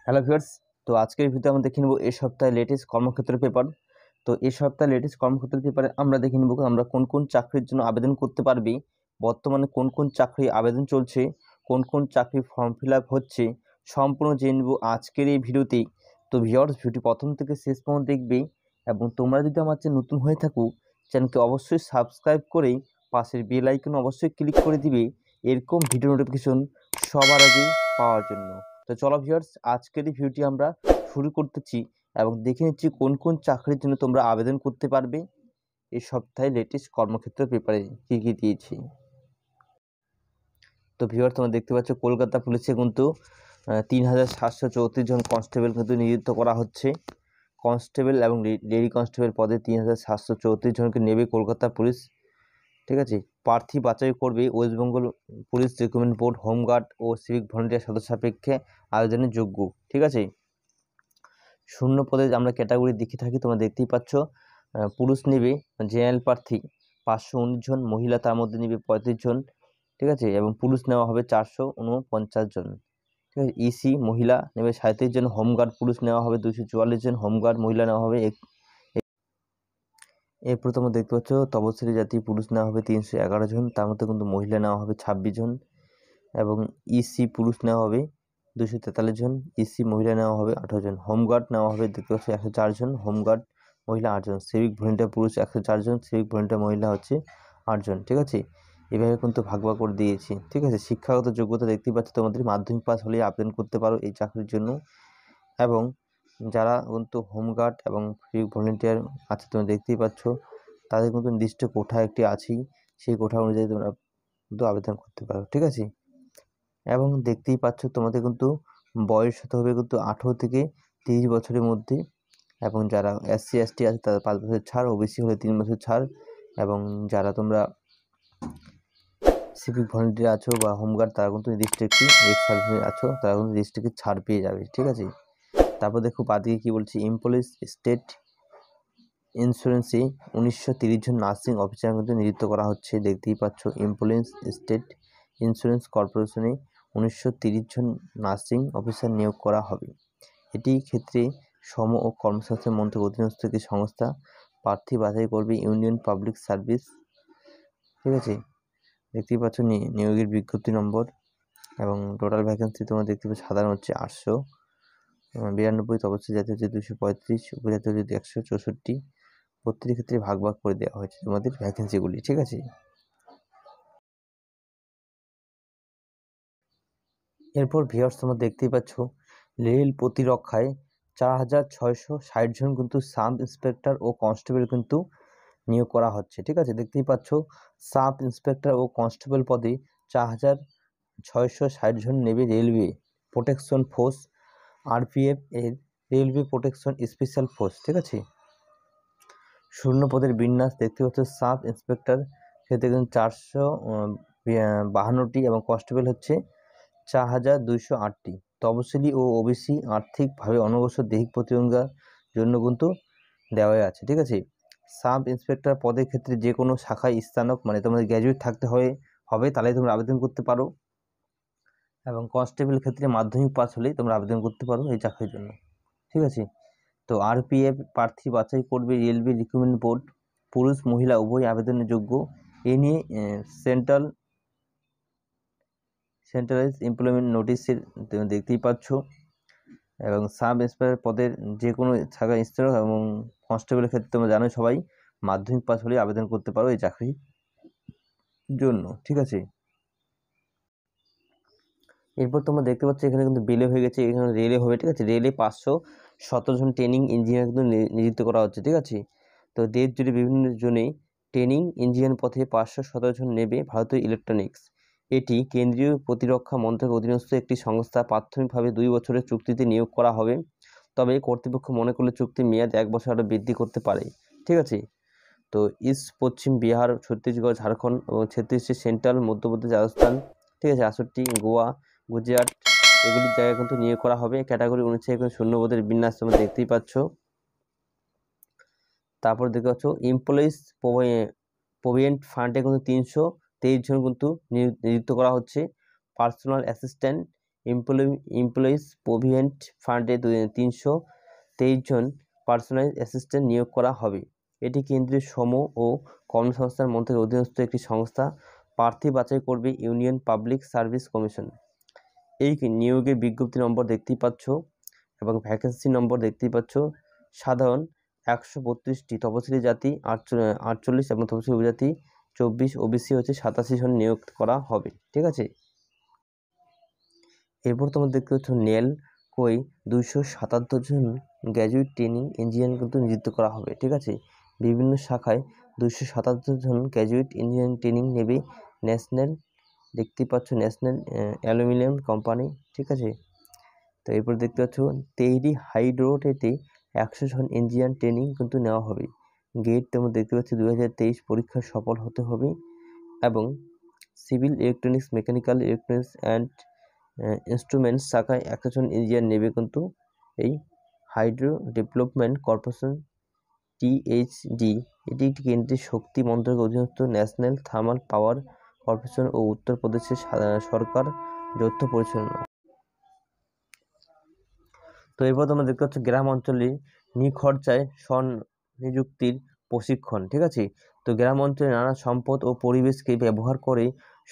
Hello viewers, তো আজকের ভিডিওতে আমরা দেখে নেব এই সপ্তাহে লেটেস্ট কর্মক্ষেত্র পেপার। তো এই সপ্তাহে লেটেস্ট কর্মক্ষেত্র পেপারে আমরা দেখে নেব আমরা কোন কোন চাকরির জন্য আবেদন করতে পারবি, বর্তমানে কোন কোন চাকরি আবেদন চলছে, কোন কোন চাকরি ফর্ম ফিল আপ হচ্ছে, সম্পূর্ণ জেনে নেব আজকের এই ভিডিওতেই। তো ভিউয়ার্স, ভিডিওটি প্রথম থেকে শেষ পর্যন্ত দেখবে এবং তোমরা যদি আমার চ্যানেল নতুন হয়ে থাকো চ্যানেলকে অবশ্যই সাবস্ক্রাইব করে পাশের বেল আইকন অবশ্যই ক্লিক করে দিবে এরকম ভিডিও নোটিফিকেশন সবার আগে পাওয়ার জন্য। তো চলো ভিউয়ার্স, আজকের এই ভিডিওটি আমরা শুরু করতেছি এবং দেখে নিচ্ছি কোন কোন চাকরির জন্য তোমরা আবেদন করতে পারবে এই সপ্তাহে লেটেস্ট কর্মক্ষেত্র পেপারে কী কী দিয়েছি। তো ভিউয়ার্স, তোমরা দেখতে পাচ্ছ কলকাতা পুলিশে কিন্তু 3734 জন কনস্টেবল কিন্তু নিযুক্ত করা হচ্ছে। কনস্টেবল এবং লেডি কনস্টেবল পদে 3734 জনকে নেবে কলকাতা পুলিশ। ঠিক আছে, প্রার্থী বাছাই করবে West Bengal police recruitment board, home guard ও সিভিক ভলেন্টিয়ার সদস্য সাপেক্ষে আবেদনের যোগ্য। ঠিক আছে, শূন্য পদে আমরা ক্যাটাগরি দেখে থাকি, তোমরা দেখতেই পাচ্ছ। পুরুষ নেবে জেনারেল প্রার্থী 519 জন, মহিলা তার মধ্যে নেবে 35 জন। ঠিক আছে, এবং পুরুষ নেওয়া হবে 449 জন। ঠিক আছে, ইসি মহিলা নেবে 37 জন, হোমগার্ড পুরুষ নেওয়া হবে 244 জন, হোমগার্ড মহিলা নেওয়া হবে এরপর তোমরা দেখতে পাচ্ছ তপশিলি জাতি পুরুষ নেওয়া হবে 311 জন, তার মধ্যে কিন্তু মহিলা নেওয়া হবে 26 জন, এবং ইসি পুরুষ নেওয়া হবে 243 জন, ইসি মহিলা নেওয়া হবে 18 জন, হোমগার্ড নেওয়া হবে দেখতে পাচ্ছ 104 জন, হোমগার্ড মহিলা 8 জন, সিভিক ভলেন্টিয়ার পুরুষ 104 জন, সিভিক ভলেন্টিয়ার মহিলা হচ্ছে 8 জন। ঠিক আছে, এভাবে কিন্তু ভাগ ভাগ করে দিয়েছি। ঠিক আছে, শিক্ষাগত যোগ্যতা দেখতেই পাচ্ছ, তোমাদের মাধ্যমিক পাস হলেই আবেদন করতে পারো এই চাকরির জন্য। এবং যারা কিন্তু হোমগার্ড এবং সিভিক ভলেন্টিয়ার আছে তোমরা দেখতেই পাচ্ছ, তাদের কিন্তু নির্দিষ্ট কোঠা একটি আছেই, সেই কোঠা অনুযায়ী তোমরা কিন্তু আবেদন করতে পারো। ঠিক আছে, এবং দেখতেই পাচ্ছ তোমাদের কিন্তু বয়স হতে হবে কিন্তু 18 থেকে 30 বছরের মধ্যে, এবং যারা SC ST আছে তাদের 5 বছর ছাড়, ওবিসি হলে 3 বছর ছাড়, এবং যারা তোমরা সিভিক ভলেন্টিয়ার আছো বা হোমগার্ড তারা কিন্তু নির্দিষ্ট একটি এক্স সার্ভিস আছো, তারা কিন্তু নির্দিষ্ট একটি ছাড় পেয়ে যাবে। ঠিক আছে, তারপর দেখো বাদিকে কি বলছি, এমপ্লয়িজ স্টেট ইন্স্যুরেন্সে 1930 জন নার্সিং অফিসার কিন্তু নিযুক্ত করা হচ্ছে। দেখতেই পাচ্ছ এমপ্লয়িজ স্টেট ইন্স্যুরেন্স কর্পোরেশনে 1930 জন নার্সিং অফিসার নিয়োগ করা হবে। এটি ক্ষেত্রে শ্রম ও কর্মসংস্থান মন্ত্রকের অধীনস্থ একটি সংস্থা প্রার্থী বাছাই করবে ইউনিয়ন পাবলিক সার্ভিস। ঠিক আছে, দেখতেই পাচ্ছ নিয়োগের বিজ্ঞপ্তি নম্বর এবং টোটাল ভ্যাকেন্সি তোমরা দেখতে পাচ্ছ সাধারণ হচ্ছে 892, তপশিলি জাতি হচ্ছে 235, উপজাতি হচ্ছে 164। প্রত্যেকটি ক্ষেত্রে ভাগ ভাগ করে দেওয়া হয়েছে তোমাদের ভ্যাকেন্সিগুলি। ঠিক আছে, এরপর ভিউয়ার্স তোমরা দেখতেই পাচ্ছ রেল প্রতিরক্ষায় 4660 জন কিন্তু সাব ইন্সপেক্টর ও কনস্টেবল কিন্তু নিয়োগ করা হচ্ছে। ঠিক আছে, দেখতেই পাচ্ছ সাব ইন্সপেক্টর ও কনস্টেবল পদে 4660 জন নেবে রেলওয়ে প্রোটেকশন ফোর্স, RPF এর রেলওয়ে প্রোটেকশন স্পেশাল ফোর্স। ঠিক আছে, শূন্য পদের বিন্যাস দেখতে পাচ্ছ, সাব ইন্সপেক্টর ক্ষেত্রে কিন্তু 452টি এবং কনস্টেবল হচ্ছে 4208টি। তপশিলি ও ওবিসি আর্থিকভাবে অনগ্রসর দৈহিক প্রতিবন্ধিতার জন্য কিন্তু দেওয়া আছে। ঠিক আছে, সাব ইন্সপেক্টর পদের ক্ষেত্রে যে কোনো শাখায় স্নাতক মানে তোমাদের গ্র্যাজুয়েট থাকতে হবে তাহলে তোমরা আবেদন করতে পারো, এবং কনস্টেবল ক্ষেত্রে মাধ্যমিক পাস হলেই তোমরা আবেদন করতে পারো এই চাকরির জন্য। ঠিক আছে, তো RPF প্রার্থী বাছাই করবে রেলওয়ে রিক্রুটমেন্ট বোর্ড, পুরুষ মহিলা উভয় আবেদনের যোগ্য। এ নিয়ে সেন্ট্রালাইজ এমপ্লয়মেন্ট নোটিশের দেখতেই পাচ্ছ, এবং সাব ইন্সপেক্টর পদের যে কোনো শাখায় স্নাতক এবং কনস্টেবলের ক্ষেত্রে তোমরা জানো সবাই মাধ্যমিক পাস হলে আবেদন করতে পারো এই চাকরির জন্য। ঠিক আছে, এরপর তোমরা দেখতে পাচ্ছ এখানে কিন্তু বেলে হয়ে গেছে, এখানে রেলে হবে। ঠিক আছে, রেলে 517 জন ট্রেনিং ইঞ্জিনিয়ার কিন্তু নিযুক্ত করা হচ্ছে। ঠিক আছে, তো দেশ জুড়ে বিভিন্ন জনে ট্রেনিং ইঞ্জিনিয়ার পথে 517 জন নেবে ভারতীয় ইলেকট্রনিক্স। এটি কেন্দ্রীয় প্রতিরক্ষা মন্ত্রকের অধীনস্থ একটি সংস্থা। প্রাথমিকভাবে 2 বছরের চুক্তিতে নিয়োগ করা হবে, তবে কর্তৃপক্ষ মনে করলে চুক্তির মেয়াদ 1 বছর আরও বৃদ্ধি করতে পারে। ঠিক আছে, তো ইস্ট পশ্চিম বিহার, ছত্তিশগড়, ঝাড়খণ্ড এবং 36টি সেন্ট্রাল, মধ্যপ্রদেশ, রাজস্থান, ঠিক আছে 68, গোয়া, গুজরাট এগুলির জায়গায় কিন্তু নিয়োগ করা হবে। ক্যাটাগরি অনুযায়ী এখন শূন্যপদের বিন্যাস তোমরা দেখতেই পাচ্ছ। তারপর দেখতে পাচ্ছ এমপ্লয়িজ প্রভিডেন্ট ফান্ডে কিন্তু 323 জন কিন্তু নিযুক্ত করা হচ্ছে। পার্সোনাল অ্যাসিস্ট্যান্ট এমপ্লয়িজ প্রভিডেন্ট ফান্ডে 323 জন পার্সোনাল অ্যাসিস্ট্যান্ট নিয়োগ করা হবে। এটি কেন্দ্রীয় শ্রম ও কর্মসংস্থান মন্ত্রকের অধীনস্থ একটি সংস্থা। প্রার্থী বাছাই করবে ইউনিয়ন পাবলিক সার্ভিস কমিশন। এই নিয়োগের বিজ্ঞপ্তি নম্বর দেখতেই পাচ্ছ এবং ভ্যাকেন্সি নম্বর দেখতেই পাচ্ছ। সাধারণ 132টি, তপশিলি জাতি 48 এবং তপশিলি উপজাতি 24, ওবিসি হচ্ছে 87 জন নিয়োগ করা হবে। ঠিক আছে, এরপর তোমরা দেখতে পাচ্ছ নেল কই 277 জন গ্র্যাজুয়েট ট্রেনিং ইঞ্জিনিয়ার কিন্তু নিযুক্ত করা হবে। ঠিক আছে, বিভিন্ন শাখায় 277 জন গ্র্যাজুয়েট ইঞ্জিনিয়ারিং ট্রেনিং নেবে ন্যাশনাল, দেখতেই পাচ্ছ ন্যাশনাল অ্যালুমিনিয়াম কোম্পানি। ঠিক আছে, তো এরপর দেখতে পাচ্ছ তেহরি হাইড্রোটেতে 100 জন ইঞ্জিনিয়ার ট্রেনিং কিন্তু নেওয়া হবে। গেট তোমরা দেখতে পাচ্ছ 2023 পরীক্ষা সফল হতে হবে। এবং civil electronics, mechanical, electronics and instruments শাখায় 100 জন ইঞ্জিনিয়ার নেবে কিন্তু এই হাইড্রো ডেভেলপমেন্ট কর্পোরেশন THD। এটি একটি কেন্দ্রীয় শক্তি মন্ত্রকের অধীনস্থ ন্যাশনাল থার্মাল পাওয়ার কর্পোরেশন ও উত্তরপ্রদেশের সরকার যৌথ পরিচালনা। তো এরপর তোমরা দেখতে পাচ্ছ গ্রাম অঞ্চলে নিখরচায় স্বনিযুক্তির প্রশিক্ষণ। ঠিক আছে, তো গ্রাম অঞ্চলে নানা সম্পদ ও পরিবেশকে ব্যবহার করে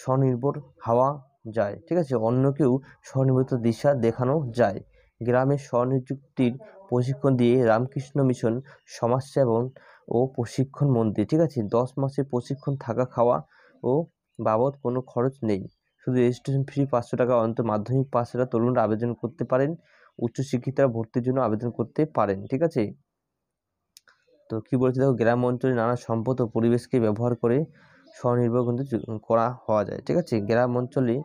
স্বনির্ভর হওয়া যায়। ঠিক আছে, অন্যকেও স্বনির্ভর দিশা দেখানো যায়। গ্রামে স্বনিযুক্তির প্রশিক্ষণ দিয়ে রামকৃষ্ণ মিশন সমাজসেবন ও প্রশিক্ষণ মন্দির। ঠিক আছে, 10 মাসের প্রশিক্ষণ, থাকা খাওয়া ও বাবদ কোনো খরচ নেই, শুধু রেজিস্ট্রেশন ফি 500 টাকা। অন্তত মাধ্যমিক পাশেরা তরুণরা আবেদন করতে পারেন, উচ্চশিক্ষিতরা ভর্তির জন্য আবেদন করতে পারেন। ঠিক আছে, তো কি বলছে দেখো, গ্রাম অঞ্চলে নানা সম্পদ ও পরিবেশকে ব্যবহার করে স্বনির্ভর কিন্তু হওয়া যায়। ঠিক আছে, গ্রাম অঞ্চলে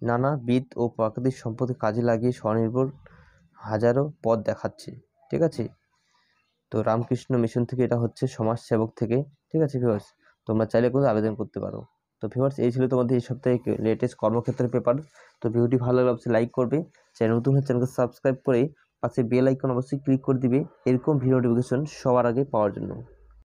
নানাবিধ ও প্রাকৃতিক সম্পদকে কাজে লাগিয়ে স্বনির্ভর হাজারো পথ দেখাচ্ছে। ঠিক আছে, তো রামকৃষ্ণ মিশন থেকে এটা হচ্ছে সমাজসেবক থেকে। ঠিক আছে ভিউয়ার্স, তোমরা চাইলে কিন্তু আবেদন করতে পারো। তো ভিউয়ার্স, এই ছিল তোমাদের এই সপ্তাহে লেটেস্ট কর্মক্ষেত্রের পেপার। তো ভিডিওটি ভালো লাগলে অবশ্যই লাইক করবে, চ্যানেল নতুন হলে চ্যানেলকে সাবস্ক্রাইব করে পাশে বেল আইকন অবশ্যই ক্লিক করে দিবে এরকম ভিডিও নোটিফিকেশন সবার আগে পাওয়ার জন্য।